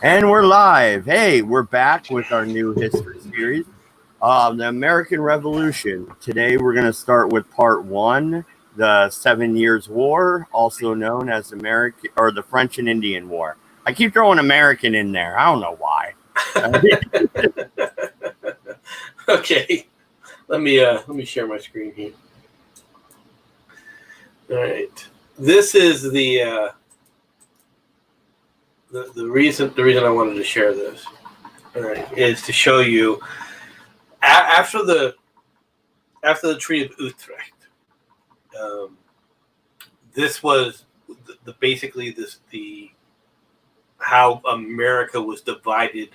And we're live. Hey, we're back with our new history series, the American Revolution. Today we're going to start with part one, the 7 Years' War, also known as the French and Indian War. I keep throwing American in there. I don't know why. Okay, let me share my screen here. All right, this is the reason I wanted to share this. All right, is to show you after the Treaty of Utrecht. This was basically how America was divided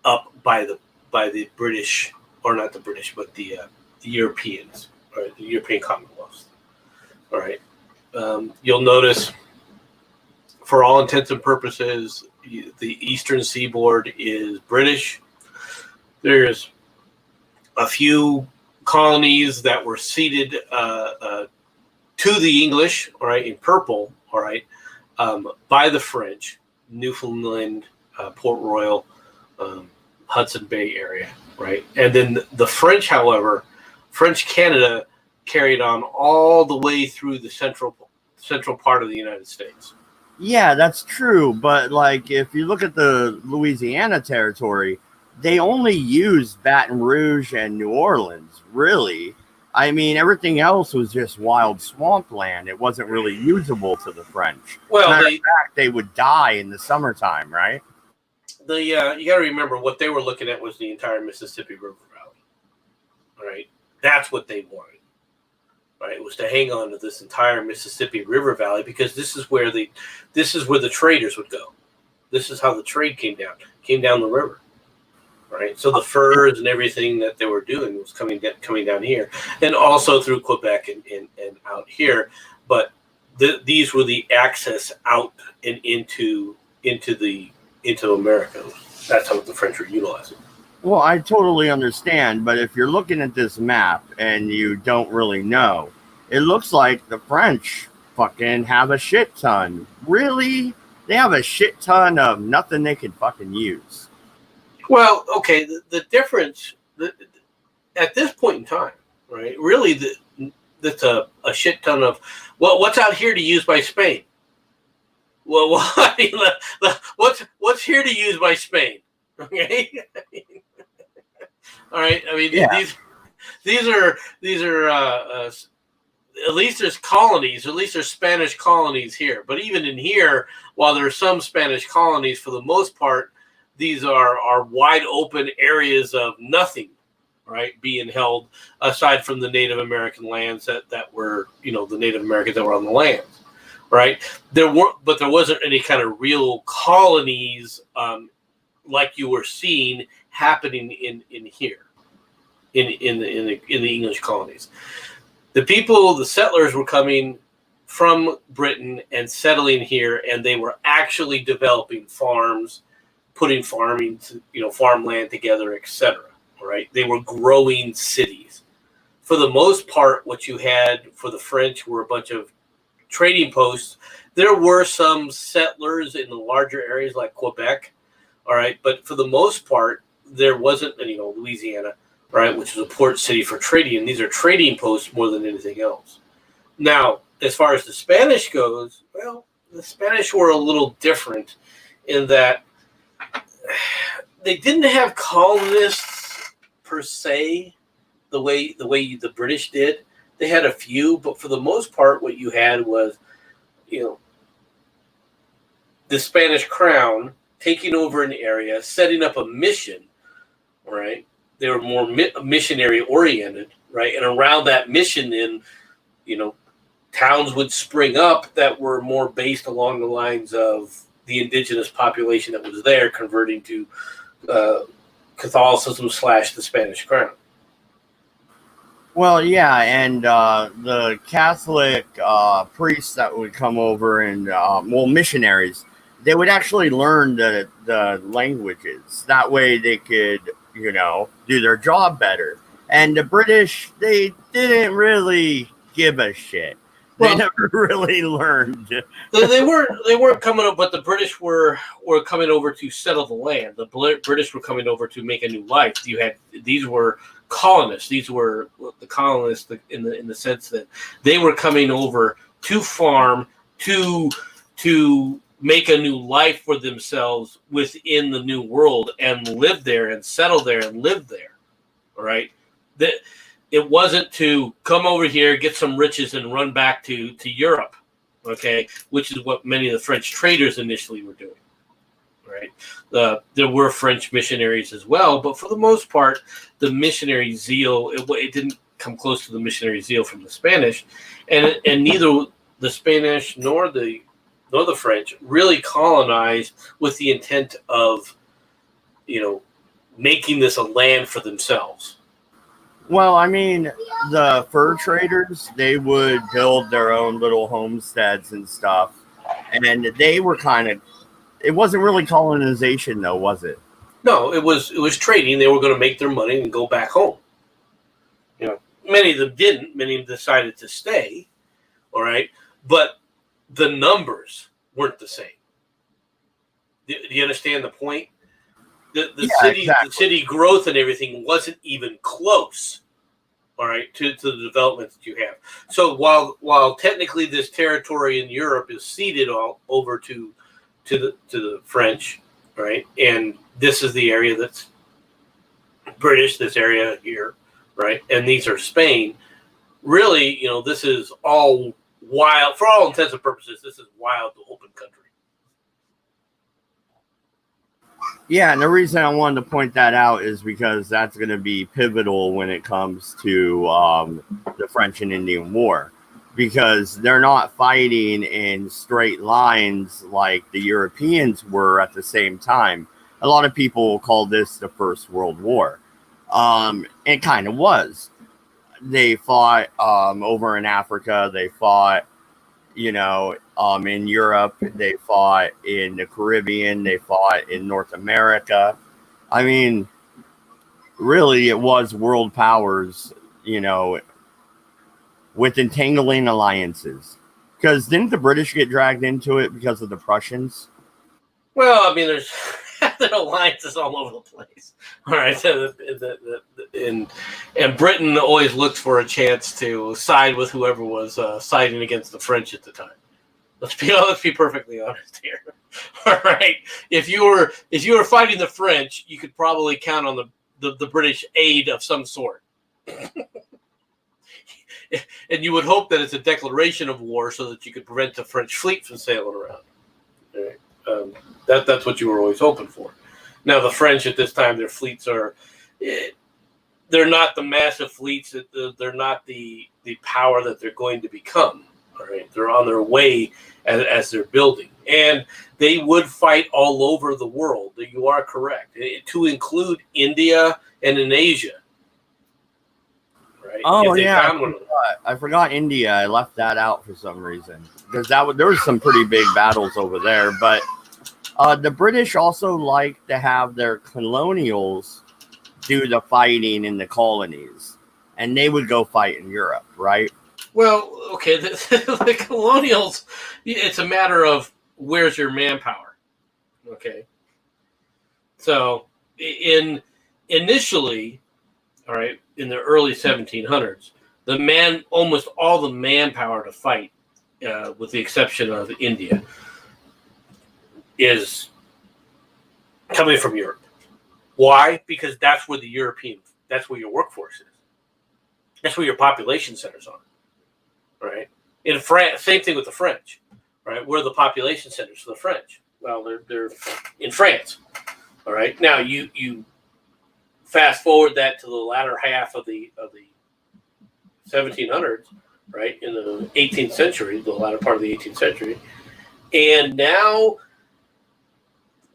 up by the British, or not the British, but the Europeans, or the European Commonwealths. All right, you'll notice, for all intents and purposes, the eastern seaboard is British. There's a few colonies that were ceded to the English, all right, in purple, all right, by the French: Newfoundland, Port Royal, Hudson Bay area, right? And then the French, however, French Canada carried on all the way through the central part of the United States. Yeah, that's true. But like, if you look at the Louisiana territory, they only used Baton Rouge and New Orleans, really. I mean, everything else was just wild swampland. It wasn't really usable to the French. Well, matter of fact, they would die in the summertime, right? You got to remember, what they were looking at was the entire Mississippi River Valley. All right, that's what they wanted. Right, it was to hang on to this entire Mississippi River Valley, because this is where the traders would go. This is how the trade came down the river. Right, so the furs and everything that they were doing was coming down here, and also through Quebec and out here. But these were the access out and into America. That's how the French were utilizing. Well, I totally understand, but if you're looking at this map and you don't really know, it looks like the French fucking have a shit ton. Really? They have a shit ton of nothing they can fucking use. Well, okay, the difference at this point in time, right? Really, that's a shit ton of, well, what's out here to use by Spain? Well, I mean, what's here to use by Spain? Okay. All right. I mean, yeah. These are at least there's colonies. At least there's Spanish colonies here. But even in here, while there's some Spanish colonies, for the most part, these are wide open areas of nothing, right, being held, aside from the Native American lands that were, the Native Americans that were on the lands, right? There wasn't any kind of real colonies like you were seeing happening in here, in the English colonies. The settlers were coming from Britain and settling here, and they were actually developing farms, putting farmland together, etc. All right, they were growing cities. For the most part, what you had for the French were a bunch of trading posts. There were some settlers in the larger areas like Quebec. All right, but for the most part, there wasn't, Louisiana, right, which is a port city for trading, and these are trading posts more than anything else. Now, as far as the Spanish goes, well, the Spanish were a little different in that they didn't have colonists per se the way the British did. They had a few, but for the most part, what you had was, the Spanish crown taking over an area, setting up a mission, right? They were more missionary oriented, right? And around that mission, then, towns would spring up that were more based along the lines of the indigenous population that was there, converting to Catholicism / the Spanish crown. Well, yeah, and the Catholic priests that would come over and, missionaries, they would actually learn the languages. That way they could, do their job better. And the British, they didn't really give a shit. They never really learned. They weren't coming up, but the British were coming over to settle the land. The British were coming over to make a new life. These were colonists. These were the colonists in the sense that they were coming over to farm, to make a new life for themselves within the new world and live there and settle there and live there. All right. That it wasn't to come over here, get some riches and run back to Europe. Okay. Which is what many of the French traders initially were doing. Right. There were French missionaries as well, but for the most part, the missionary zeal, it didn't come close to the missionary zeal from the Spanish, and neither the Spanish nor the French really colonized with the intent of, making this a land for themselves. Well, I mean, the fur traders, they would build their own little homesteads and stuff, and they were it wasn't really colonization, though, was it? No, it was trading. They were going to make their money and go back home. Many of them didn't. Many of them decided to stay. All right, but the numbers weren't the same. Do you understand the point? The city growth and everything wasn't even close. All right, to the development that you have. So while technically this territory in Europe is ceded all over to the French, right? And this is the area that's British, this area here, right? And these are Spain. Really, this is all wild. For all intents and purposes, this is wild, open country. Yeah, and the reason I wanted to point that out is because that's going to be pivotal when it comes to the French and Indian War. Because they're not fighting in straight lines like the Europeans were at the same time. A lot of people call this the First World War. It kind of was. They fought over in Africa. They fought, in Europe. They fought in the Caribbean. They fought in North America. I mean, really, it was world powers, with entangling alliances. Because didn't the British get dragged into it because of the Prussians? Well, I mean, there's alliances all over the place. All right, and Britain always looked for a chance to side with whoever was siding against the French at the time. Let's be perfectly honest here. All right, if you were fighting the French, you could probably count on the British aid of some sort. And you would hope that it's a declaration of war so that you could prevent the French fleet from sailing around. Right? That's what you were always hoping for. Now, the French at this time, their fleets they're not the massive fleets. They're not the power that they're going to become. All right? They're on their way as they're building. And they would fight all over the world. You are correct. To include India and in Asia. Right? Oh, yeah. I forgot India. I left that out for some reason. Because there was some pretty big battles over there. But the British also like to have their colonials do the fighting in the colonies. And they would go fight in Europe, right? Well, okay. The colonials, it's a matter of where's your manpower. Okay. So initially, all right, in the early 1700s, almost all the manpower to fight, with the exception of India, is coming from Europe. Why? Because that's where that's where your workforce is. That's where your population centers are. Right? In France, same thing with the French. Right? Where are the population centers for the French? Well, they're in France. All right. Now you fast forward that to the latter half of the 1700s, right? In the 18th century, the latter part of the 18th century, and now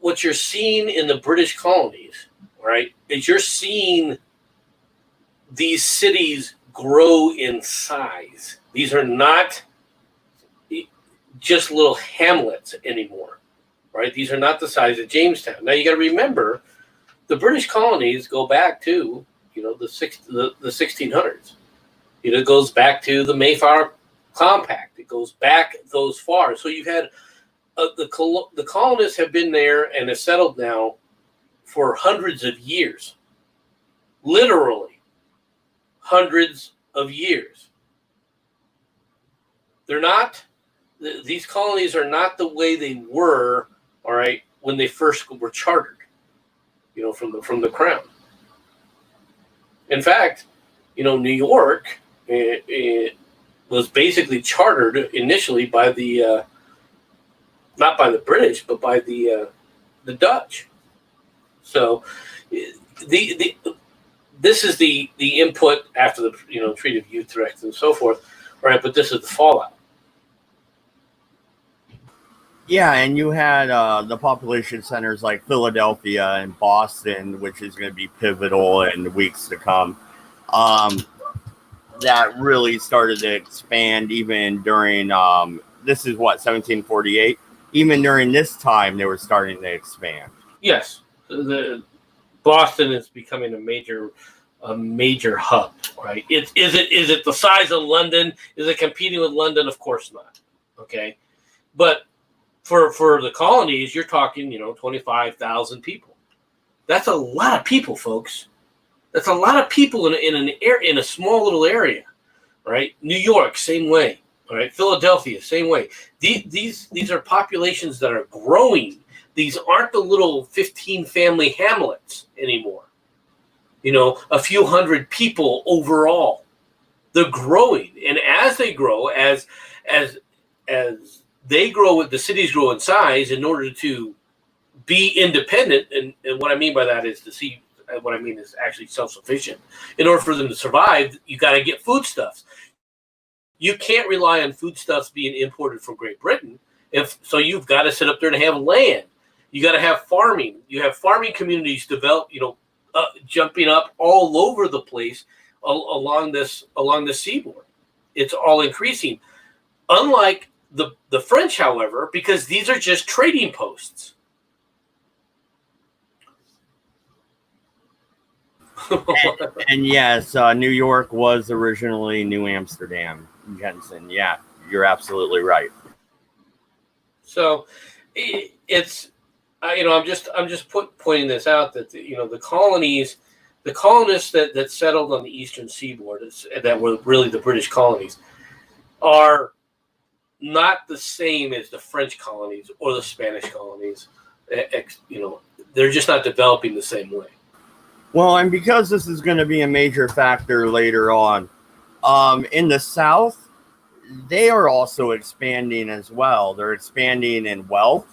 what you're seeing in the British colonies, right, is you're seeing these cities grow in size. These are not just little hamlets anymore, right? These are not the size of Jamestown. Now you got to remember, the British colonies go back to the 1600s. It goes back to the Mayflower compact. It goes back those far. So you've had the colonists have been there and have settled now for hundreds of years, literally hundreds of years. They're not, these colonies are not the way they were, all right, when they first were chartered, from the crown. In fact, New York, it was basically chartered initially by the not by the British, but by the Dutch. So this is the input after the Treaty of Utrecht and so forth, right? But this is the fallout. Yeah, and you had the population centers like Philadelphia and Boston, which is going to be pivotal in the weeks to come. That really started to expand even during, this is what, 1748? Even during this time, they were starting to expand. Yes, the Boston is becoming a major hub, right? Is it the size of London? Is it competing with London? Of course not. Okay, but for the colonies, you're talking 25,000 people. That's a lot of people, folks. That's a lot of people in a small little area, right? New York, same way. All right, Philadelphia, same way. These are populations that are growing. These aren't the little 15 family hamlets anymore. A few hundred people overall. They're growing, and as they grow, as they grow, the cities grow in size in order to be independent. And what I mean by that is what I mean is actually self-sufficient. In order for them to survive, you got to get foodstuffs. You can't rely on foodstuffs being imported from Great Britain. So you've got to sit up there and have land. You got to have farming. You have farming communities develop, jumping up all over the place along the seaboard. It's all increasing. Unlike the French, however, because these are just trading posts. and yes, New York was originally New Amsterdam, Jensen. Yeah, you're absolutely right. So it's I'm just pointing this out that the colonists that settled on the eastern seaboard, that were really the British colonies, are not the same as the French colonies or the Spanish colonies. They're just not developing the same way. Well, and because this is going to be a major factor later on, in the South, they are also expanding as well. They're expanding in wealth,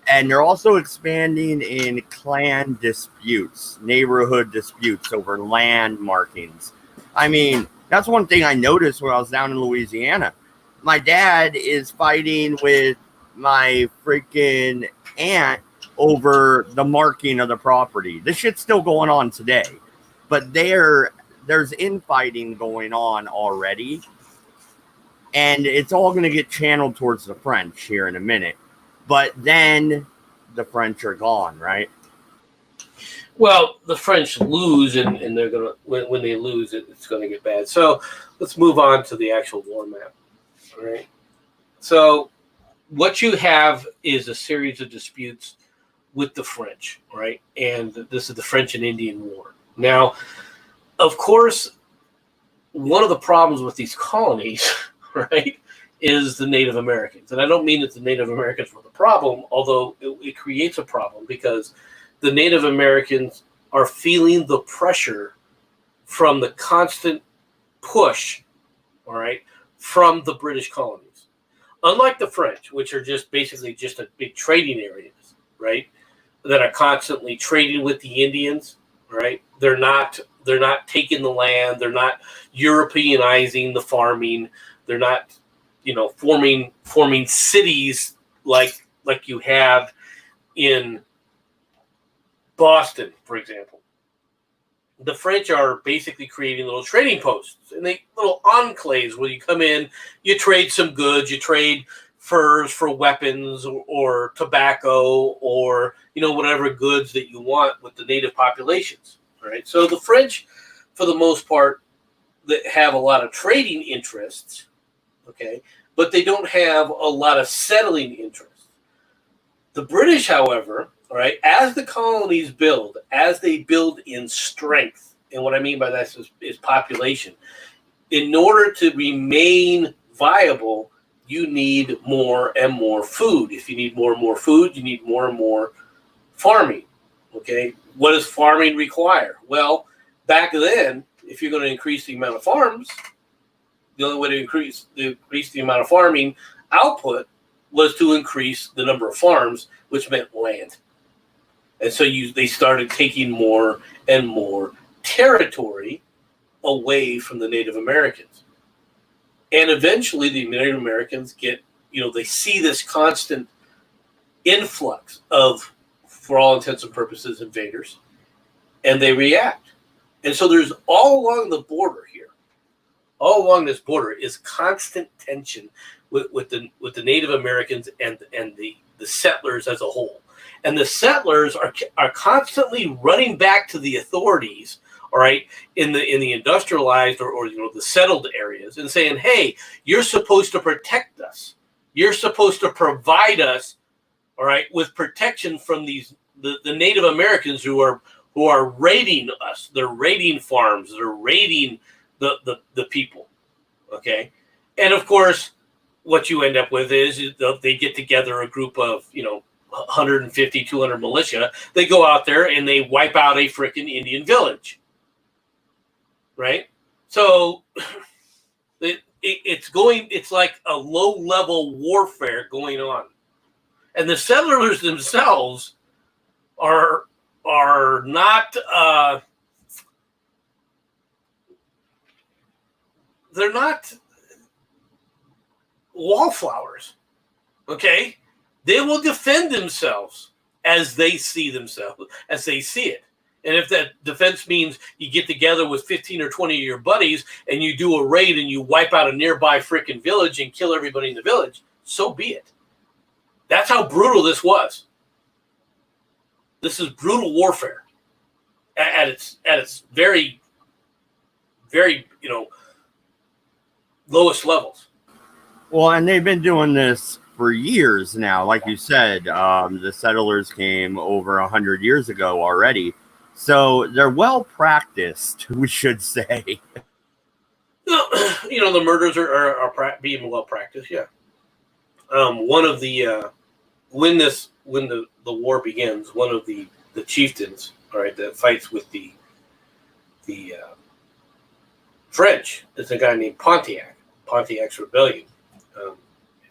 and they're also expanding in clan disputes, neighborhood disputes over land markings. I mean, that's one thing I noticed when I was down in Louisiana. My dad is fighting with my freaking aunt over the marking of the property. This shit's still going on today, but there's infighting going on already, and it's all going to get channeled towards the French here in a minute. But then the French are gone, right? Well, the French lose, and they're gonna when they lose, it's going to get bad. So let's move on to the actual war map. All right. So what you have is a series of disputes with the French, right? And this is the French and Indian War. Now, of course, one of the problems with these colonies, right, is the Native Americans. And I don't mean that the Native Americans were the problem, although it creates a problem because the Native Americans are feeling the pressure from the constant push, all right, from the British colonies. Unlike the French, which are just basically just a big trading areas, right, that are constantly trading with the Indians, right? They're not taking the land. They're not Europeanizing the farming. They're not, forming cities like you have in Boston, for example. The French are basically creating little trading posts and little enclaves where you come in, you trade some goods, you trade furs for weapons or tobacco or whatever goods that you want with the native populations. All right. So the French, for the most part, that have a lot of trading interests, okay? But they don't have a lot of settling interest. The British, however, all right, as the colonies build, as they build in strength, and what I mean by that is population, in order to remain viable, you need more and more food. If you need more and more food, you need more and more farming, okay? What does farming require? Well, back then, if you're going to increase the amount of farms, the only way to increase the amount of farming output was to increase the number of farms, which meant land. And so they started taking more and more territory away from the Native Americans. And eventually the Native Americans they see this constant influx of, for all intents and purposes, invaders, and they react. And so there's all along the border here, all along this border is constant tension with the Native Americans and the settlers as a whole. And the settlers are constantly running back to the authorities, all right, in the industrialized or the settled areas, and saying, hey, you're supposed to protect us. You're supposed to provide us, all right, with protection from the Native Americans who are raiding us. They're raiding farms. They're raiding the people. Okay. And of course, what you end up with is they get together a group of, 150, 200 militia. They go out there and they wipe out a freaking Indian village. Right. So it's like a low level warfare going on. And the settlers themselves are not, they're not wallflowers, okay? They will defend themselves as they see it. And if that defense means you get together with 15 or 20 of your buddies and you do a raid and you wipe out a nearby freaking village and kill everybody in the village, so be it. That's how brutal this was. This is brutal warfare at its very, very, lowest levels. Well, and they've been doing this for years now. Like you said, the settlers came over 100 years ago already. So they're well practiced, we should say. The murders are being well practiced, yeah. One of the when the war begins, one of the chieftains, all right, that fights with the French is a guy named Pontiac's Rebellion.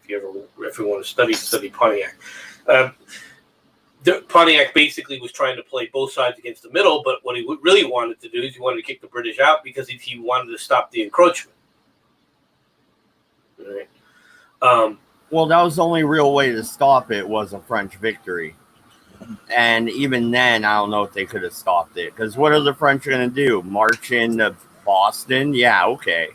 If you want to study Pontiac, Pontiac basically was trying to play both sides against the middle, but what he really wanted to do is he wanted to kick the British out because he wanted to stop the encroachment. All right. Well, that was the only real way to stop it was a French victory. And even then, I don't know if they could have stopped it. Because what are the French going to do? March into Boston? Yeah, okay.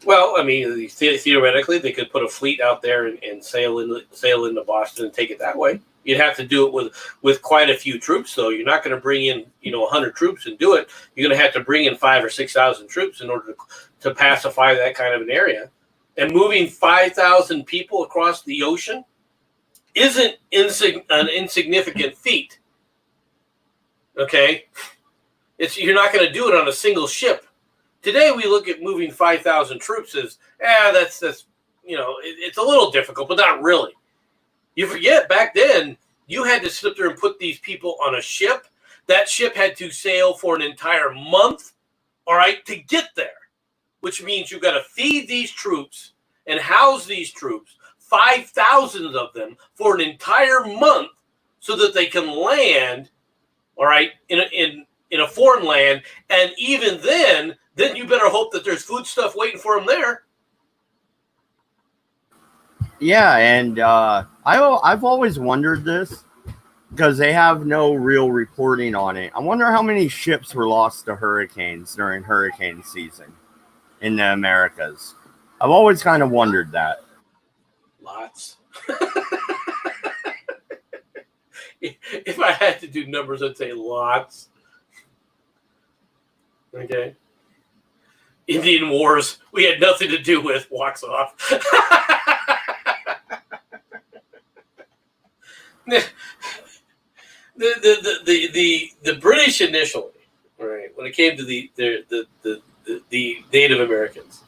Well, I mean, theoretically, they could put a fleet out there and sail into Boston and take it that way. You'd have to do it with quite a few troops, though. You're not going to bring in 100 troops and do it. You're going to have to bring in 5,000 or 6,000 troops in order to pacify that kind of an area. And moving 5,000 people across the ocean isn't an insignificant feat. Okay, you're not going to do it on a single ship. Today we look at moving 5,000 troops as that's it's a little difficult, but not really. You forget back then you had to sit there and put these people on a ship. That ship had to sail for an entire month, all right, to get there, which means you've got to feed these troops and house these troops, 5,000 of them, for an entire month so that they can land, all right, in a foreign land. And even then you better hope that there's food stuff waiting for them there. Yeah, and I've always wondered this because they have no real reporting on it. I wonder how many ships were lost to hurricanes during hurricane season in the Americas. I've always kind of wondered that. Lots. If I had to do numbers, I'd say lots. Okay. Indian Wars we had nothing to do with, walks off. The British initially, right, when it came to the Native Americans,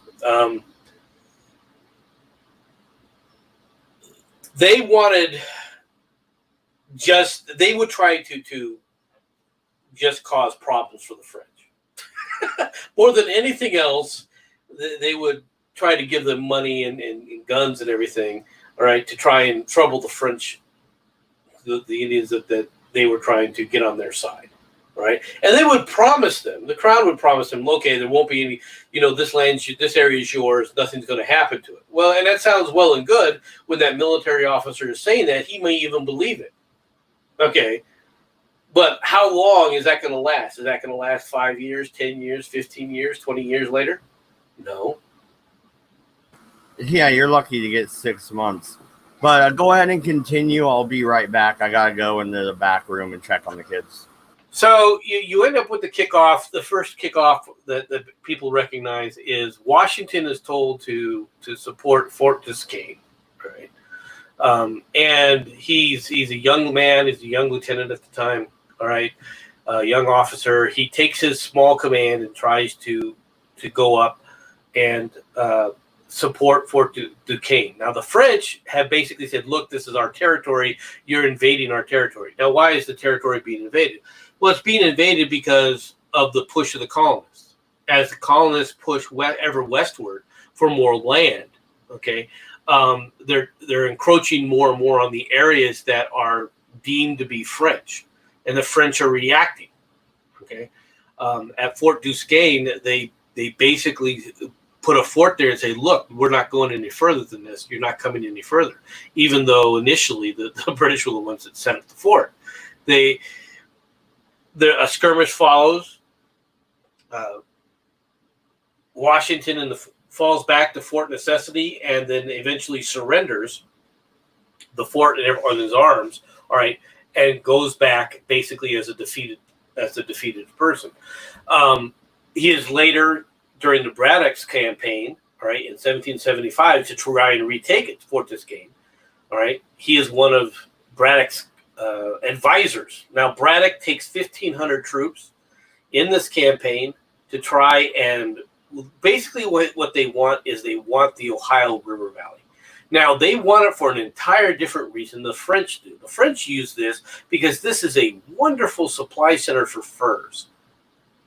they wanted they would try to just cause problems for the French. More than anything else, they would try to give them money and guns and everything, all right, to try and trouble the French, the Indians that they were trying to get on their side, right? And they would promise them, the crown would promise them, okay, there won't be any, this this area is yours, nothing's going to happen to it. Well, and that sounds well and good when that military officer is saying that. He may even believe it. Okay. But how long is that going to last? Is that going to last 5 years, 10 years, 15 years, 20 years later? No. Yeah, you're lucky to get 6 months. But go ahead and continue. I'll be right back. I got to go into the back room and check on the kids. So you end up with the kickoff. The first kickoff that people recognize is Washington is told to support Fort Duquesne, right? And he's a young man. He's a young lieutenant at the time. All right, young officer. He takes his small command and tries to go up and support Fort Duquesne. Now, the French have basically said, look, this is our territory. You're invading our territory. Now, why is the territory being invaded? Well, it's being invaded because of the push of the colonists. As the colonists push ever westward for more land, okay, they're encroaching more and more on the areas that are deemed to be French. And the French are reacting. Okay, at Fort Duquesne, they basically put a fort there and say, "Look, we're not going any further than this. You're not coming any further." Even though initially the British were the ones that set up the fort, a skirmish follows. Washington falls back to Fort Necessity, and then eventually surrenders the fort or his arms. All right. And goes back basically as a defeated person. He is later during the Braddock's campaign, all right, in 1775 to try and retake it, Fort Duquesne. All right, he is one of Braddock's advisors. Now Braddock takes 1,500 troops in this campaign to try and basically what they want is they want the Ohio River Valley. Now, they want it for an entire different reason the French do. The French use this because this is a wonderful supply center for furs.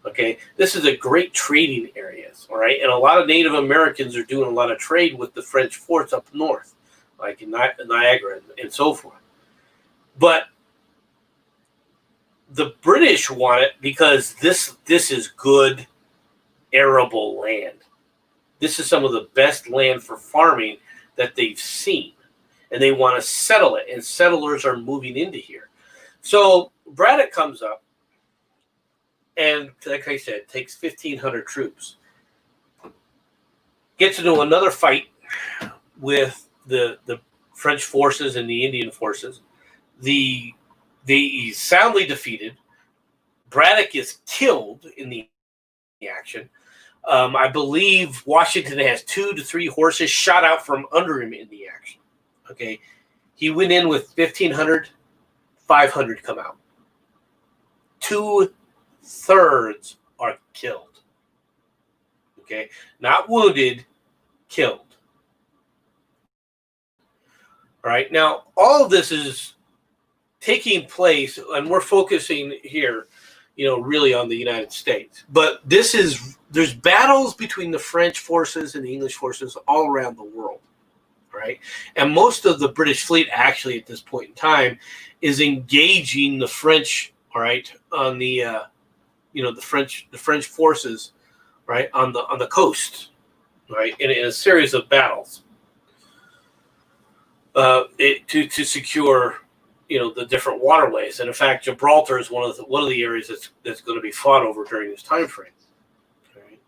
Okay? This is a great trading area, all right? And a lot of Native Americans are doing a lot of trade with the French forts up north, like in Niagara and so forth. But the British want it because this is good, arable land. This is some of the best land for farming that they've seen, and they want to settle it, and settlers are moving into here. So Braddock comes up and, like I said, takes 1,500 troops, gets into another fight with the French forces and the Indian forces. He's soundly defeated. Braddock is killed in the action. I believe Washington has 2 to 3 horses shot out from under him in the action. Okay. He went in with 1,500, 500 come out. 2/3 are killed. Okay. Not wounded, killed. All right. Now, all of this is taking place, and we're focusing here, really on the United States. But there's battles between the French forces and the English forces all around the world, right? And most of the British fleet actually at this point in time is engaging the French, all right, on the the French forces, right, on the coast, right, in a series of battles to secure the different waterways. And in fact, Gibraltar is one of the areas that's going to be fought over during this time frame. Right?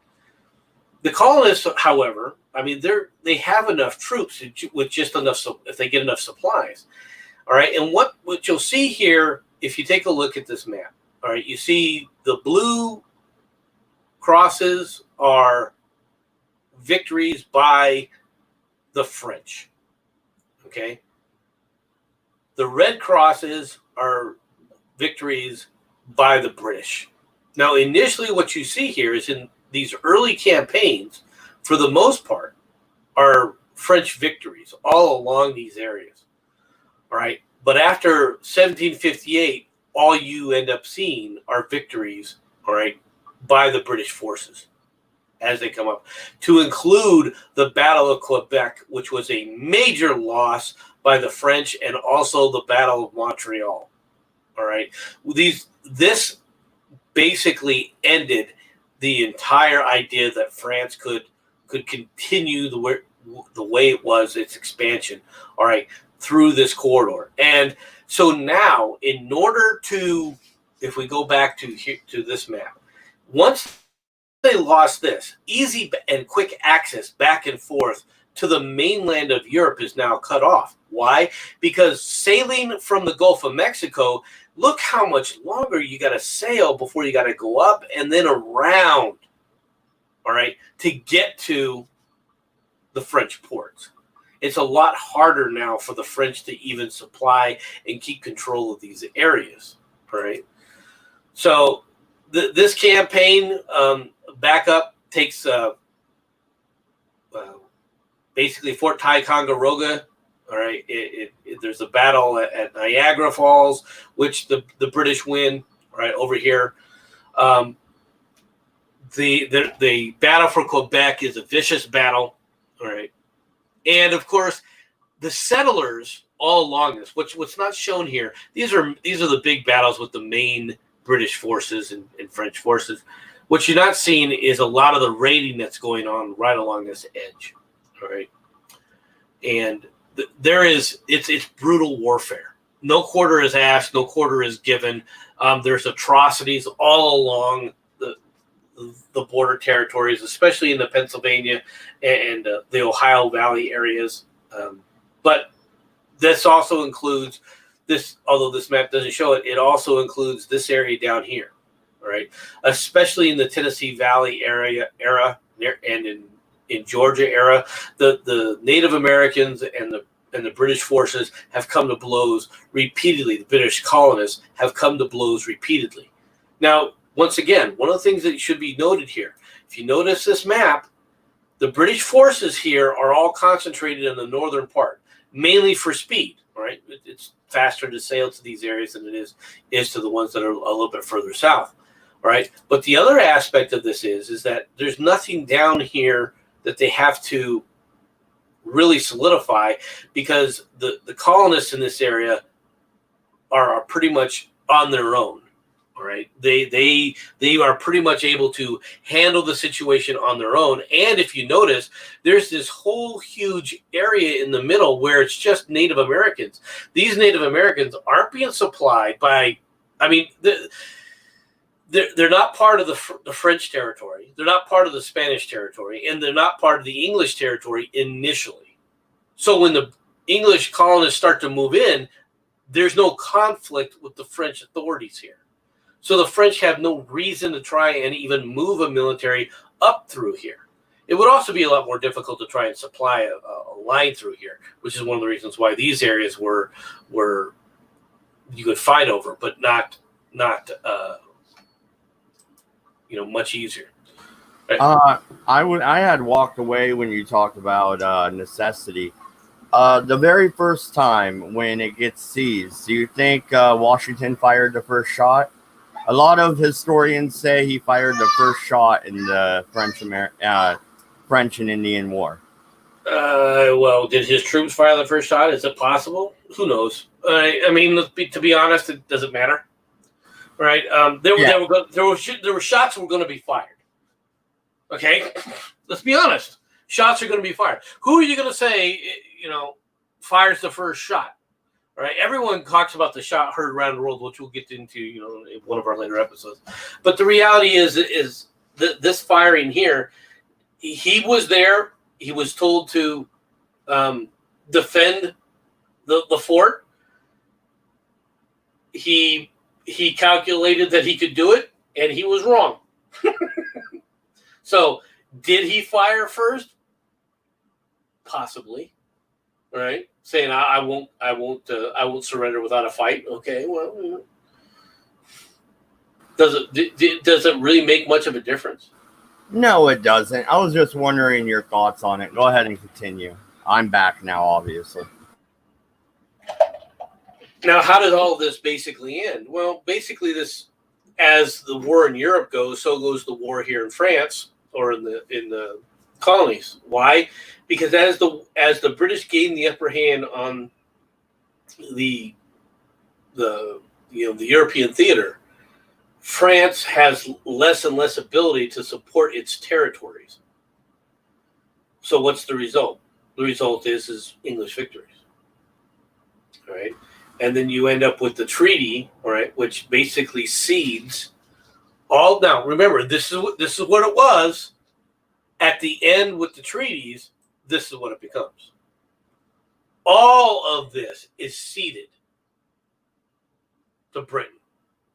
The colonists, however, they have enough troops with just enough, if they get enough supplies. All right, and what you'll see here, if you take a look at this map, all right, you see the blue crosses are victories by the French. Okay? The red crosses are victories by the British. Now, initially what you see here is in these early campaigns, for the most part, are French victories all along these areas. All right? But after 1758, all you end up seeing are victories, all right, by the British forces as they come up, to include the Battle of Quebec, which was a major loss by the French, and also the Battle of Montreal. All right, this basically ended the entire idea that France could continue the way it was, its expansion. All right, through this corridor. And so now, in order to, if we go back to this map, once they lost this, easy and quick access back and forth to the mainland of Europe is now cut off. Why? Because sailing from the Gulf of Mexico, look how much longer you got to sail before you got to go up and then around, all right, to get to the French ports. It's a lot harder now for the French to even supply and keep control of these areas, all right? So this campaign backup takes basically Fort Ticonderoga. All right, there's a battle at Niagara Falls, which the British win. Right over here, the battle for Quebec is a vicious battle. All right, and of course, the settlers all along this. What's not shown here? These are the big battles with the main British forces and French forces. What you're not seeing is a lot of the raiding that's going on right along this edge. All right, and it's brutal warfare. No quarter is asked, no quarter is given. There's atrocities all along the border territories, especially in the Pennsylvania and the Ohio Valley areas. But this also includes this, although this map doesn't show it, it also includes this area down here, all right? Especially in the Tennessee Valley era and in Georgia era, the Native Americans and the British forces have come to blows repeatedly. The British colonists have come to blows repeatedly. Now, once again, one of the things that should be noted here, if you notice this map, the British forces here are all concentrated in the northern part, mainly for speed. All right, it's faster to sail to these areas than it is to the ones that are a little bit further south. All right, but the other aspect of this is that there's nothing down here that they have to really solidify, because the colonists in this area are pretty much on their own. All right, they are pretty much able to handle the situation on their own. And if you notice, there's this whole huge area in the middle where it's just Native Americans. These Native Americans aren't being supplied by, I mean, they're not part of the French territory. They're not part of the Spanish territory, and they're not part of the English territory initially. So when the English colonists start to move in, there's no conflict with the French authorities here. So the French have no reason to try and even move a military up through here. It would also be a lot more difficult to try and supply a line through here, which is one of the reasons why these areas were you could fight over, but not much easier. Right? I had walked away when you talked about necessity. The very first time when it gets seized, do you think Washington fired the first shot? A lot of historians say he fired the first shot in the French and Indian War. Well, did his troops fire the first shot? Is it possible? Who knows? I mean, to be honest, it doesn't matter. Right? There were shots that were going to be fired. Okay, let's be honest. Shots are going to be fired. Who are you going to say, fires the first shot? Right? Everyone talks about the shot heard around the world, which we'll get into, in one of our later episodes. But the reality is this firing here, he was there. He was told to defend the fort. He calculated that he could do it, and he was wrong. So, did he fire first? possibly, all right, saying I won't surrender without a fight. Okay, well, does it really make much of a difference? No, it doesn't. I was just wondering your thoughts on it. Go ahead and continue. I'm back now, obviously. Now, how did all this basically end? Well, basically, this, as the war in Europe goes, so goes the war here in France or in the colonies. Why? Because as the British gained the upper hand on the European theater, France has less and less ability to support its territories. So what's the result? The result is English victories. All right. And then you end up with the treaty, all right, which basically cedes all. Now, remember, this is what it was at the end with the treaties. This is what it becomes. All of this is ceded to Britain,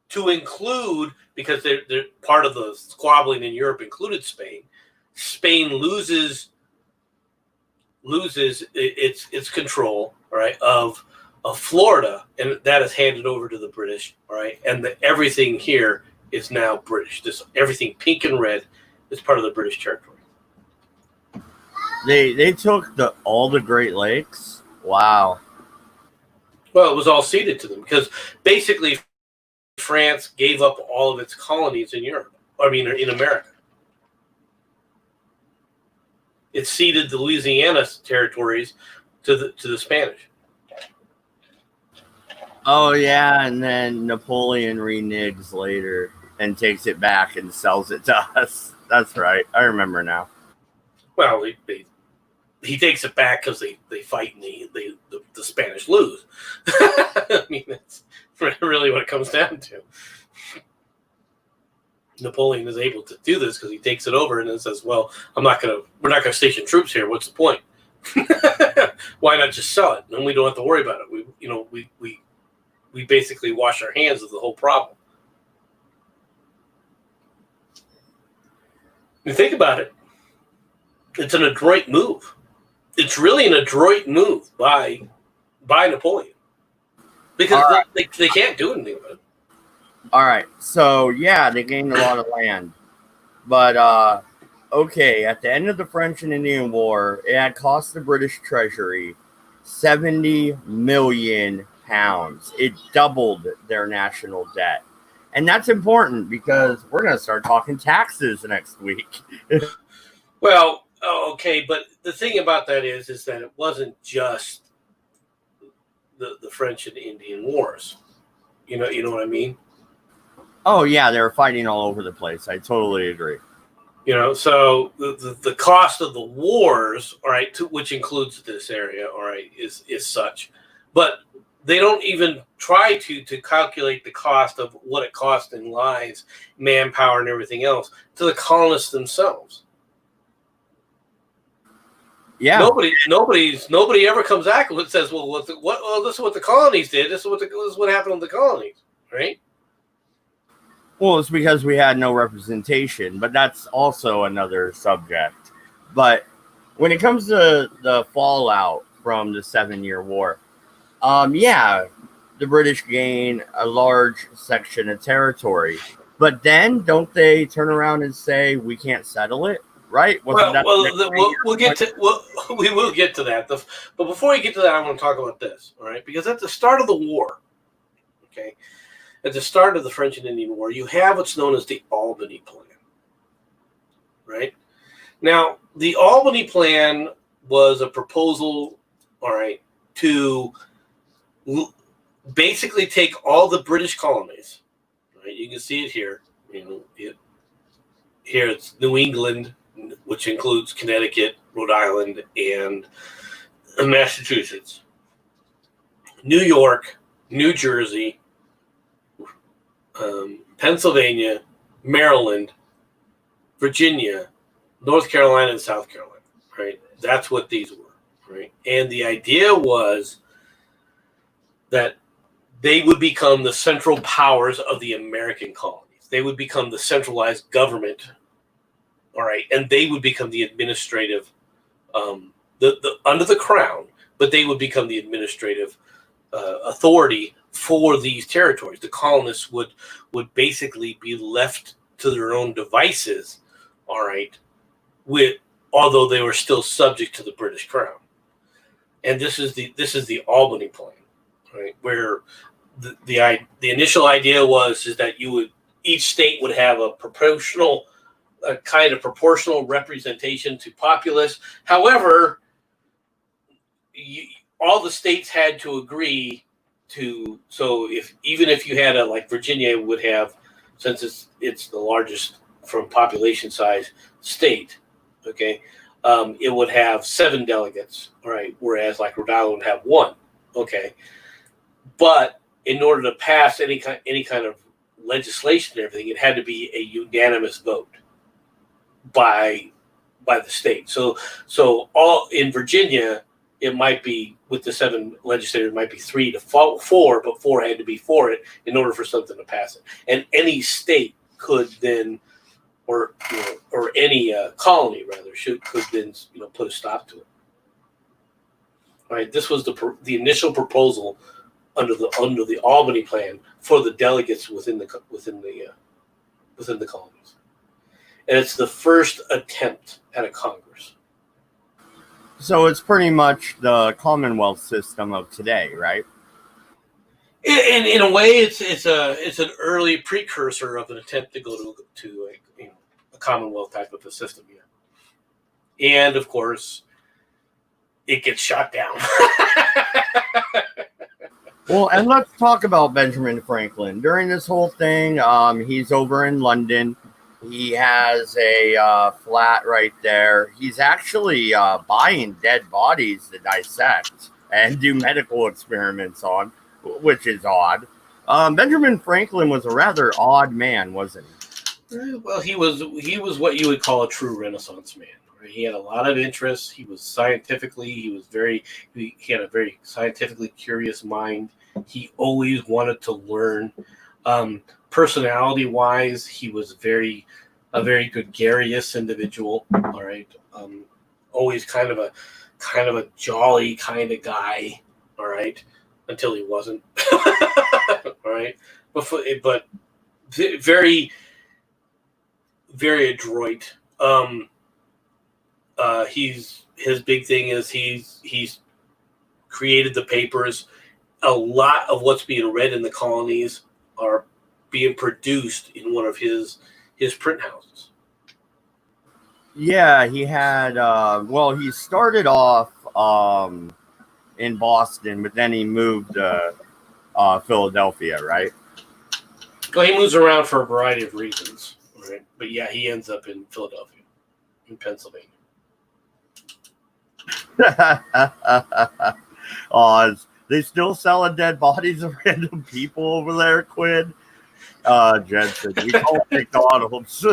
to include, because they're part of the squabbling in Europe included Spain. Spain loses its control, all right, of Florida, and that is handed over to the British, all right, and everything here is now British. Everything pink and red is part of the British territory. They took all the Great Lakes. Wow. Well, it was all ceded to them because basically France gave up all of its colonies in Europe. I mean, in America. It ceded the Louisiana territories to the Spanish. Oh yeah, and then Napoleon reneges later and takes it back and sells it to us. That's right. I remember now. Well, he takes it back because they fight and the Spanish lose. I mean, that's really what it comes down to. Napoleon is able to do this because he takes it over and then says, "Well, we're not gonna station troops here. What's the point? Why not just sell it? And we don't have to worry about it. We basically wash our hands of the whole problem." You think about it. It's an adroit move. It's really an adroit move by Napoleon because they can't do anything about it. All right, so yeah, they gained a lot of land, but okay, at the end of the French and Indian War, it had cost the British Treasury £70 million. It doubled their national debt, and that's important because we're going to start talking taxes next week. Well, okay, but the thing about that is that it wasn't just the French and Indian Wars. You know what I mean? Oh yeah, they were fighting all over the place. I totally agree. So the cost of the wars, all right, which includes this area, all right, is such, but they don't even try to calculate the cost of what it cost in lives, manpower, and everything else to the colonists themselves. Yeah. Nobody ever comes back and says, "Well, this is what the colonies did. This is what happened to the colonies," right? Well, it's because we had no representation, but that's also another subject. But when it comes to the fallout from the 7-Year War, yeah, the British gain a large section of territory, but then don't they turn around and say we can't settle it? Right? We will get to that. But before we get to that, I want to talk about this, all right? Because at the start of the war, okay, at the start of the French and Indian War, you have what's known as the Albany Plan, right? Now, the Albany Plan was a proposal, all right, to basically take all the British colonies, right? You can see it here. Here it's New England, which includes Connecticut, Rhode Island, and Massachusetts, New York, New Jersey, Pennsylvania, Maryland, Virginia, North Carolina, and South Carolina, right? That's what these were, right? And the idea was that they would become the central powers of the American colonies. They would become the centralized government, all right? And they would become the administrative under the crown, but they would become the administrative authority for these territories. The colonists would basically be left to their own devices, all right, although they were still subject to the British crown. And this is the Albany plan, right, where the initial idea is that each state would have a kind of proportional representation to populace. However, all the states had to agree to. So even if you had like Virginia would have, since it's the largest from population size state, okay, it would have 7 delegates, all right, whereas like Rhode Island would have 1, okay. But in order to pass any kind of legislation and everything, it had to be a unanimous vote by the state. So all in Virginia, it might be with the 7 legislators, it might be 3 to 4, but 4 had to be for it in order for something to pass it. And any state could then, or any colony rather, could then put a stop to it. All right, this was the initial proposal under the Albany plan for the delegates within the colonies, and it's the first attempt at a Congress. So it's pretty much the Commonwealth system of today, right? In a way, it's an early precursor of an attempt to go to a Commonwealth type of a system, yeah. And of course, it gets shot down. Well, and let's talk about Benjamin Franklin. During this whole thing, he's over in London. He has a flat right there. He's actually buying dead bodies to dissect and do medical experiments on, which is odd. Benjamin Franklin was a rather odd man, wasn't he? Well, he was what you would call a true Renaissance man. Right? He had a lot of interests. He was he had a very scientifically curious mind. He always wanted to learn. Personality-wise, he was a very gregarious individual. All right, always kind of a jolly kind of guy. All right, until he wasn't. All right, but very, very adroit. His big thing is he's created the papers. A lot of what's being read in the colonies are being produced in one of his print houses. Yeah, he had. He started off in Boston, but then he moved to Philadelphia, right? Well, he moves around for a variety of reasons, right? But yeah, he ends up in Philadelphia, in Pennsylvania. They still selling dead bodies of random people over there, Quinn. Jensen, we call it McDonald's.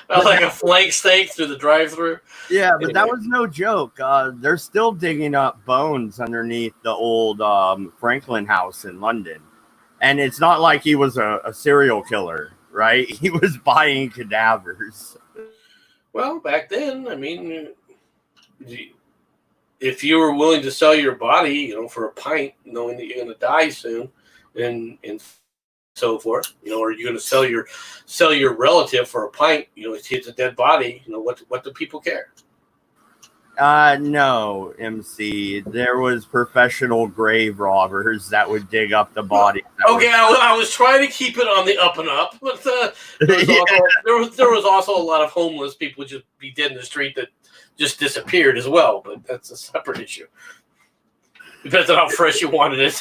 Like a flank steak through the drive-thru. Yeah, but that was no joke. They're still digging up bones underneath the old Franklin house in London. And it's not like he was a serial killer, right? He was buying cadavers. Well, back then, I mean, if you were willing to sell your body, for a pint, knowing that you're going to die soon, and so forth, or you're going to sell your relative for a pint, it's a dead body. What do people care? No, MC. There was professional grave robbers that would dig up the body. Okay, I was trying to keep it on the up and up, but there was also a lot of homeless people would just be dead in the street that just disappeared as well. But that's a separate issue. Depends on how fresh you wanted it.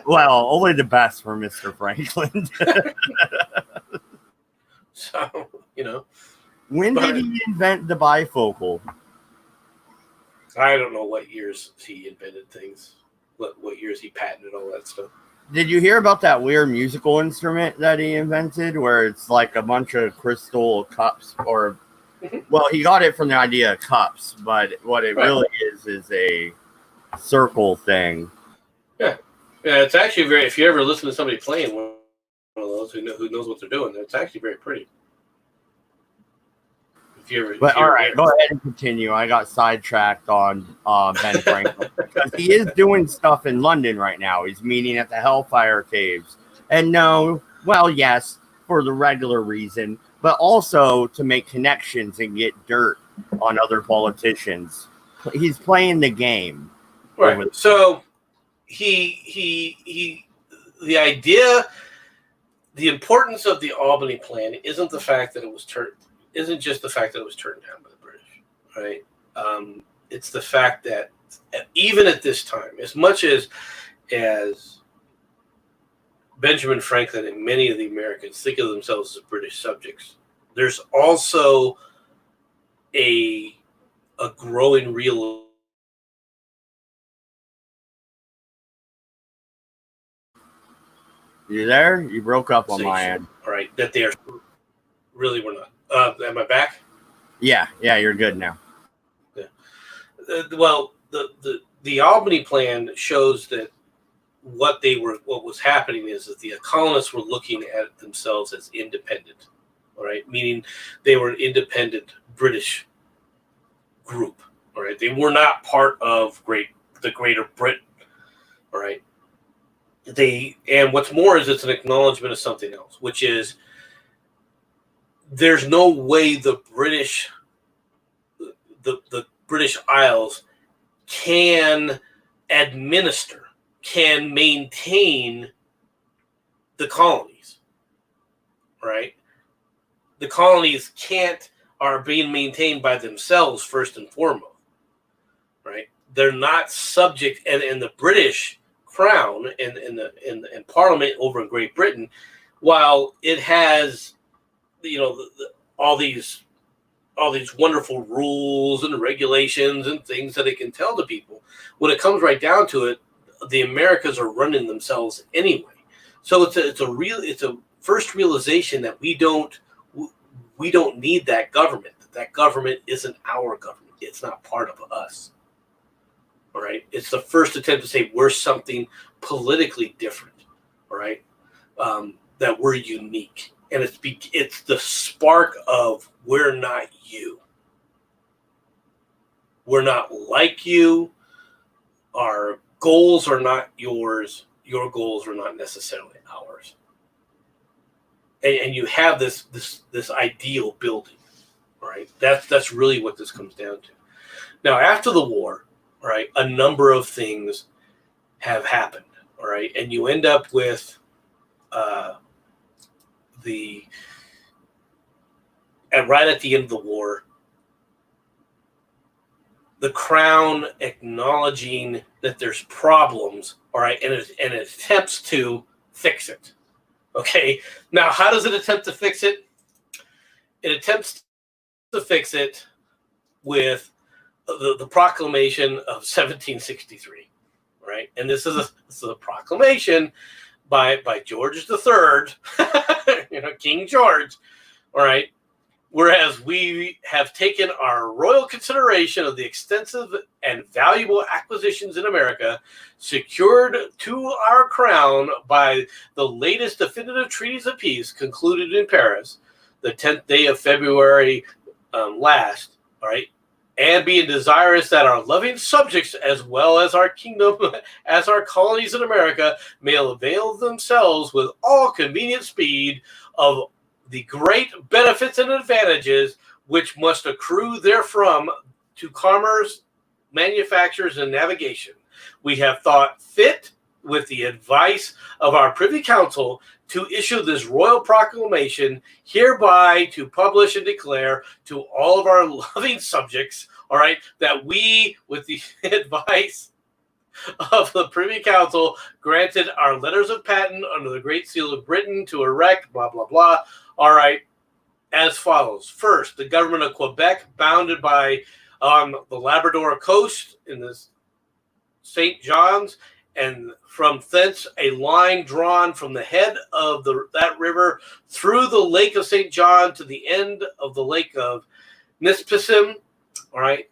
Well, only the best for Mr. Franklin. So, When did he invent the bifocal? I don't know what years he invented things. What years he patented all that stuff. Did you hear about that weird musical instrument that he invented where it's like a bunch of crystal cups or... Well, he got it from the idea of cups, but what it really is a circle thing. Yeah. Yeah, it's actually if you ever listen to somebody playing one One of those who knows what they're doing. It's actually very pretty. All right, go ahead and continue. I got sidetracked on Ben Franklin because he is doing stuff in London right now. He's meeting at the Hellfire Caves. And yes, for the regular reason, but also to make connections and get dirt on other politicians. He's playing the game. Right. So the idea, the importance of the Albany Plan isn't the fact that it was isn't just the fact that it was turned down by the British, right? It's the fact that even at this time, as much as Benjamin Franklin and many of the Americans think of themselves as British subjects, there's also a growing real. You there? You broke up on my end. All right, that they are really were not. Am I back? Yeah, you're good now. Yeah. Well, the Albany Plan shows that what was happening is that the colonists were looking at themselves as independent, all right, meaning they were an independent British group, all right. They were not part of the Greater Britain, all right. And what's more is it's an acknowledgement of something else, which is there's no way the British Isles can maintain the colonies, right? The colonies are being maintained by themselves first and foremost, right? They're not subject, and the British Crown and Parliament over in Great Britain, while it has all these wonderful rules and regulations and things that it can tell to people, when it comes right down to it, the Americas are running themselves anyway. So it's a first realization that we don't need that government. That government isn't our government. It's not part of us. All right. It's the first attempt to say we're something politically different. All right. That we're unique. And it's the spark of we're not you. We're not like you. Our goals are not yours. Your goals are not necessarily ours. And you have this ideal building, right? That's really what this comes down to. Now, after the war, right, a number of things have happened, all right, and you end up with right at the end of the war, the Crown acknowledging that there's problems, all right, and it attempts to fix it. Okay, now how does it attempt to fix it? It attempts to fix it with the Proclamation of 1763, right? And this is a proclamation by George III, King George, all right. Whereas we have taken our royal consideration of the extensive and valuable acquisitions in America, secured to our crown by the latest definitive treaties of peace concluded in Paris, the 10th day of February last, all right, and being desirous that our loving subjects, as well as our kingdom, as our colonies in America, may avail themselves with all convenient speed of the great benefits and advantages which must accrue therefrom to commerce, manufactures, and navigation. We have thought fit, with the advice of our Privy Council, to issue this royal proclamation, hereby to publish and declare to all of our loving subjects, all right, that we, with the advice of the Privy Council, granted our letters of patent under the Great Seal of Britain to erect, blah, blah, blah. All right, as follows. First, the government of Quebec, bounded by the Labrador coast in the St. John's, and from thence a line drawn from the head of that river through the Lake of St. John to the end of the Lake of Nipissing. All right.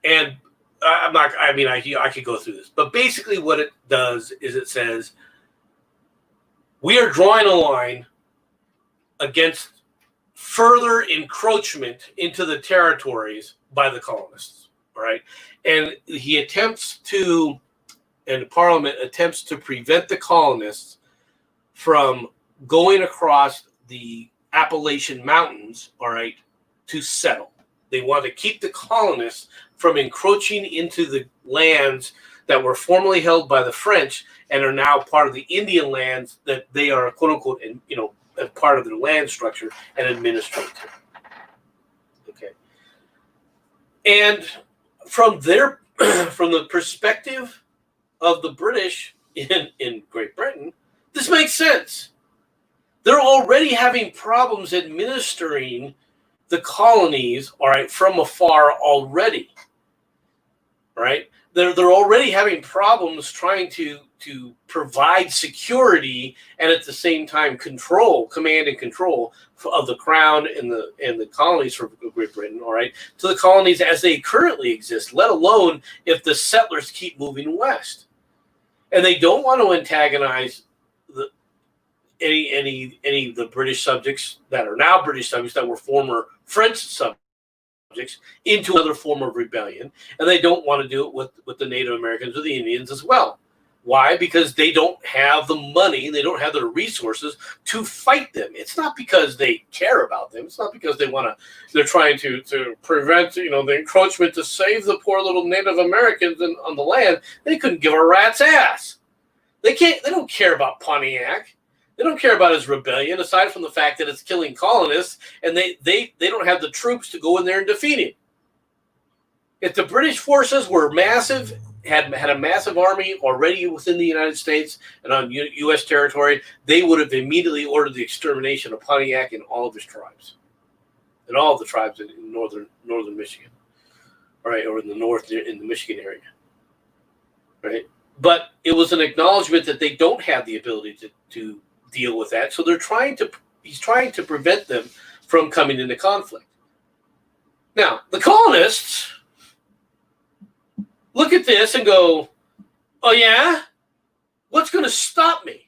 And I could go through this, but basically what it does is it says We are drawing a line against further encroachment into the territories by the colonists. All right. And he attempts to, and Parliament attempts to prevent the colonists from going across the Appalachian Mountains, all right, to settle. They want to keep the colonists from encroaching into the lands that were formerly held by the French and are now part of the Indian lands that they are, quote unquote, and as part of their land structure and administrative. Okay. And from their from the perspective of the British in Great Britain, this makes sense. They're already having problems administering the colonies, all right, from afar already. Right? They're already having problems trying to provide security and at the same time command and control of the crown and the colonies for Great Britain, all right, to the colonies as they currently exist, let alone if the settlers keep moving west. And they don't want to antagonize any of the British subjects that are now British subjects that were former French subjects into another form of rebellion, and they don't want to do it with the Native Americans or the Indians as well. Why? Because they don't have the money, they don't have the resources to fight them. It's not because they care about them. It's not because they're trying to prevent the encroachment to save the poor little Native Americans on the land. They couldn't give a rat's ass. They don't care about Pontiac. They don't care about his rebellion, aside from the fact that it's killing colonists, and they don't have the troops to go in there and defeat him. If the British forces were massive, had a massive army already within the United States and on U.S. territory, they would have immediately ordered the extermination of Pontiac and all of his tribes, and all of the tribes in northern Michigan, right, or in the north in the Michigan area, right. But it was an acknowledgement that they don't have the ability to deal with that, so he's trying to prevent them from coming into conflict. Now, the colonists look at this and go, oh yeah? What's going to stop me?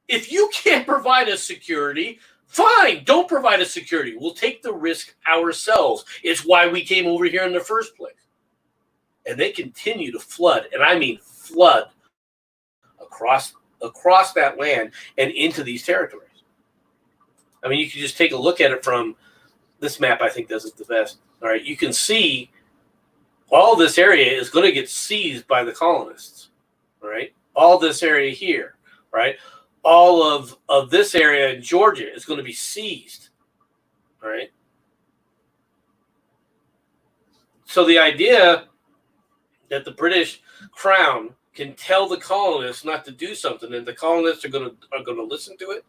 If you can't provide us security, fine, don't provide us security. We'll take the risk ourselves. It's why we came over here in the first place. And they continue to flood, and I mean flood, across that land and into these territories. I mean, you can just take a look at it from this map. I think does it the best. All right, you can see all this area is going to get seized by the colonists. All right, all this area here, right, all of this area in Georgia is going to be seized. All right. So the idea that the British crown can tell the colonists not to do something, and the colonists are going to listen to it,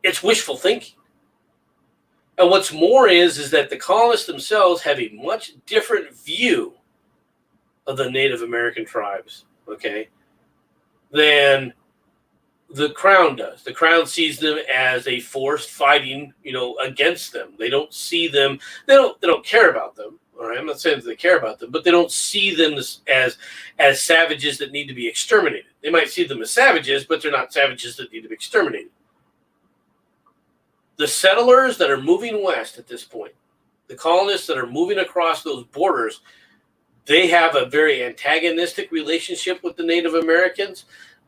it's wishful thinking. And what's more is that the colonists themselves have a much different view of the Native American tribes, okay, than the crown does. The crown sees them as a force fighting, against them. They don't see them. They don't care about them. All right, I'm not saying that they care about them, but they don't see them as savages that need to be exterminated. They might see them as savages, but they're not savages that need to be exterminated. The settlers that are moving west at this point, the colonists that are moving across those borders, they have a very antagonistic relationship with the Native Americans.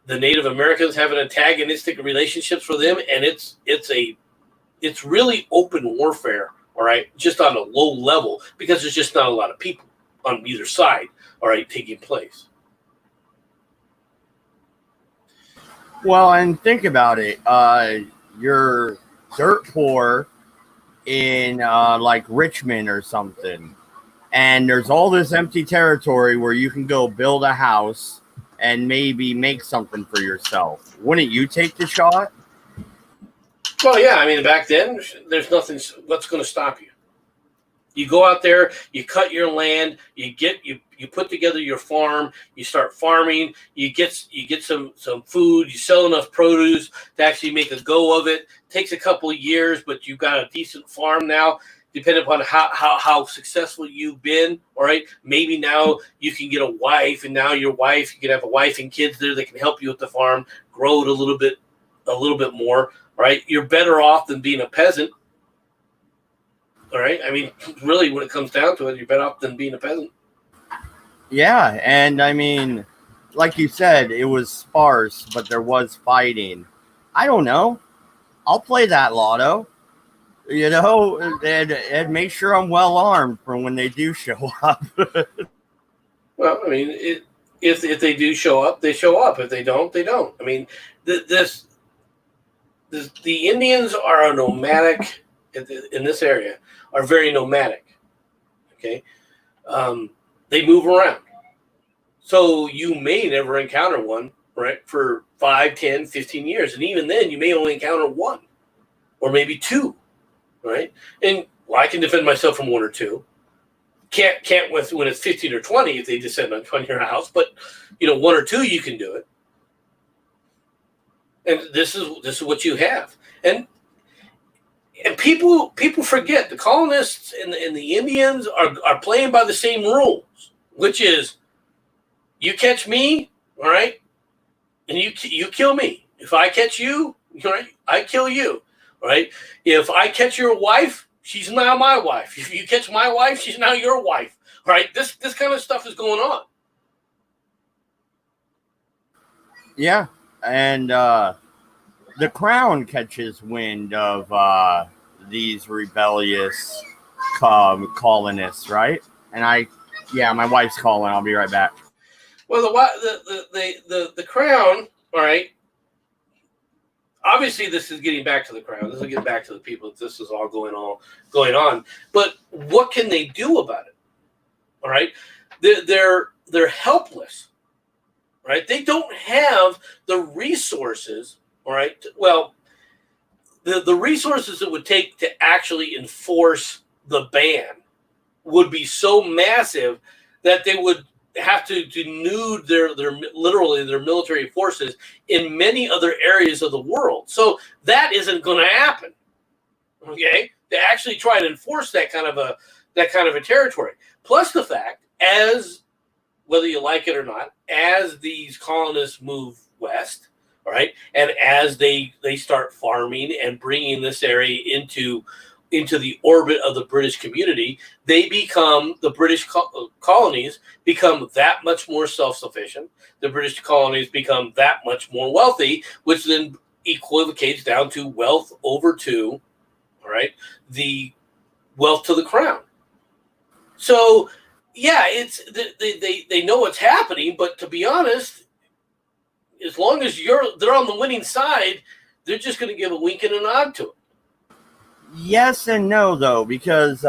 The Native Americans have an antagonistic relationship for them, and it's really open warfare. All right, just on a low level, because there's just not a lot of people on either side, all right, taking place. Well, and think about it. You're dirt poor in like Richmond or something, and there's all this empty territory where you can go build a house and maybe make something for yourself. Wouldn't you take the shot? Well, yeah, I mean, back then, there's nothing. What's going to stop you? You go out there, you cut your land, you put together your farm, you start farming, you get some food, you sell enough produce to actually make a go of it. Takes a couple of years, but you've got a decent farm now. depending upon how successful you've been. All right, maybe now you can get a wife, and now you can have a wife and kids there that can help you with the farm, grow it a little bit more. All right, you're better off than being a peasant. All right, I mean, really, when it comes down to it, you're better off than being a peasant. Yeah, and I mean, like you said, it was sparse, but there was fighting. I don't know. I'll play that lotto, and make sure I'm well armed for when they do show up. Well, I mean, if they do show up, they show up. If they don't, they don't. I mean, the Indians are a nomadic in this area, are very nomadic. Okay, they move around, so you may never encounter one, right, for 5, 10, 15 years, and even then, you may only encounter one, or maybe two, right? And I can defend myself from one or two. Can't with when it's 15 or 20 if they descend on your house, but one or two you can do it. And this is what you have, and people forget the colonists and the Indians are playing by the same rules, which is you catch me, all right, and you kill me. If I catch you, all right, I kill you, all right. If I catch your wife, she's now my wife. If you catch my wife, she's now your wife. All right, this kind of stuff is going on. Yeah, and the crown catches wind of these rebellious colonists, right? And my wife's calling. I'll be right back. Well, the crown, all right. Obviously, this is getting back to the crown. This is getting back to the people. This is all going on. But what can they do about it? All right, they're helpless. Right? They don't have the resources. All right. Well, the resources it would take to actually enforce the ban would be so massive that they would have to denude their military forces in many other areas of the world. So that isn't going to happen. Okay, to actually try and enforce that kind of a territory. Plus the fact, as whether you like it or not, as these colonists move west, all right, and as they start farming and bringing this area into the orbit of the British community, the British colonies become that much more self-sufficient. The British colonies become that much more wealthy, which then equivocates down to wealth over to, all right, the wealth to the crown. So, yeah, it's they know what's happening, but to be honest, as long as they're on the winning side, they're just going to give a wink and a nod to it. Yes and no, though, because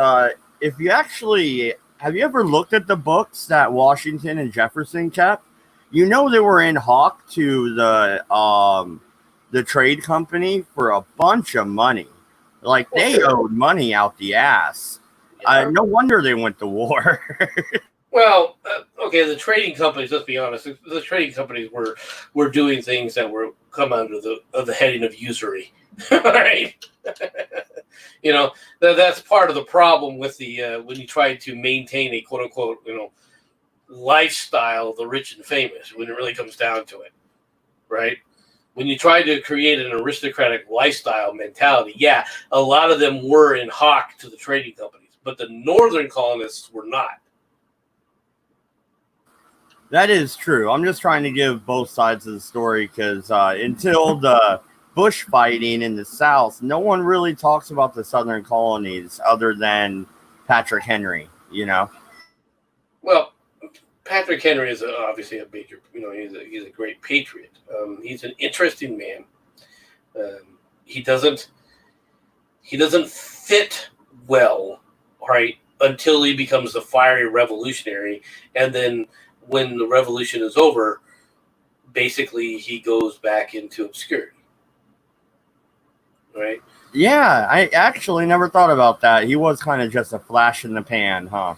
if you actually have you ever looked at the books that Washington and Jefferson kept? They were in hock to the trade company for a bunch of money. Like they owed money out the ass. No wonder they went to war. Well, okay, the trading companies. Let's be honest. The trading companies were doing things that were come under the heading of usury. Right? That's part of the problem with the when you try to maintain a quote unquote lifestyle of the rich and famous. When it really comes down to it, right? When you try to create an aristocratic lifestyle mentality, yeah, a lot of them were in hock to the trading companies, but the northern colonists were not. That is true. I'm just trying to give both sides of the story because until the bushfighting in the South, no one really talks about the southern colonies other than Patrick Henry, Well, Patrick Henry is obviously a major, he's a great patriot. He's an interesting man. He doesn't fit well, right, until he becomes the fiery revolutionary, and then when the revolution is over, basically he goes back into obscurity. Right? Yeah, I actually never thought about that. He was kind of just a flash in the pan, huh?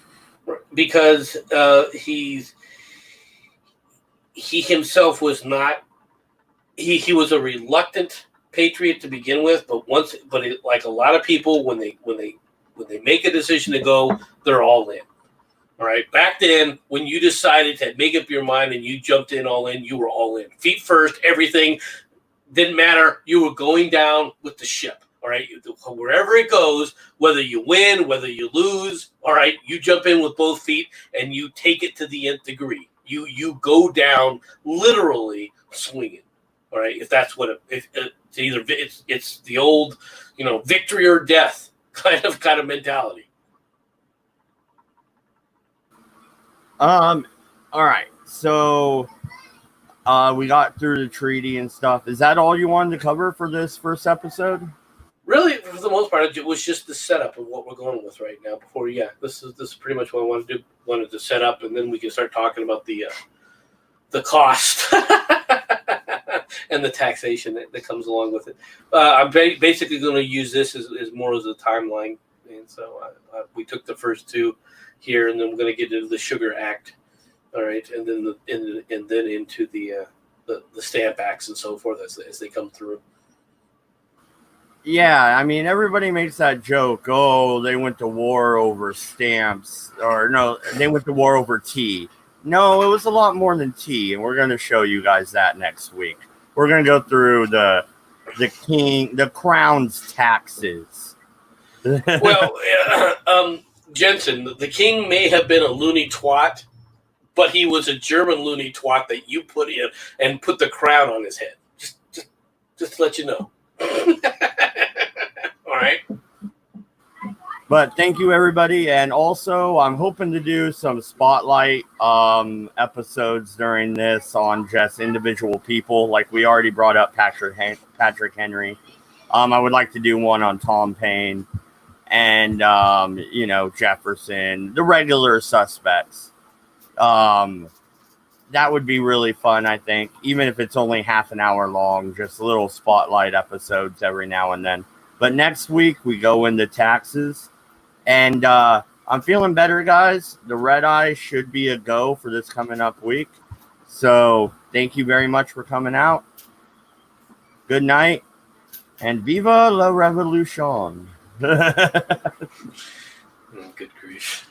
Because he himself was not. He was a reluctant patriot to begin with, but like a lot of people, when they When they make a decision to go, they're all in. All right. Back then, when you decided to make up your mind and you jumped in all in, you were all in. Feet first, everything didn't matter. You were going down with the ship. All right. Wherever it goes, whether you win, whether you lose, all right, you jump in with both feet and you take it to the nth degree. You go down literally swinging. All right. If that's what it's either it's the old, victory or death kind of mentality. All right. So we got through the treaty and stuff. Is that all you wanted to cover for this first episode? Really, for the most part, it was just the setup of what we're going with right now. This is pretty much what I wanted to do. Wanted to set up, and then we can start talking about the cost and the taxation that comes along with it. I'm basically going to use this as more as a timeline, and so we took the first two here, and then we're going to get into the Sugar Act, all right, and then into the Stamp Acts and so forth as they come through. Yeah, I mean, everybody makes that joke. Oh, they went to war over stamps, or no, they went to war over tea. No, it was a lot more than tea, and we're going to show you guys that next week. We're going to go through the crown's taxes. Well, Jensen, the king may have been a loony twat, but he was a German loony twat that you put in and put the crown on his head. Just to let you know. All right. But thank you, everybody. And also, I'm hoping to do some spotlight episodes during this on just individual people. Like we already brought up Patrick Henry. I would like to do one on Tom Paine and, Jefferson, the regular suspects. That would be really fun, I think, even if it's only half an hour long, just little spotlight episodes every now and then. But next week, we go into taxes. And I'm feeling better, guys. The red eye should be a go for this coming up week. So thank you very much for coming out. Good night. And viva la revolution. Good grief.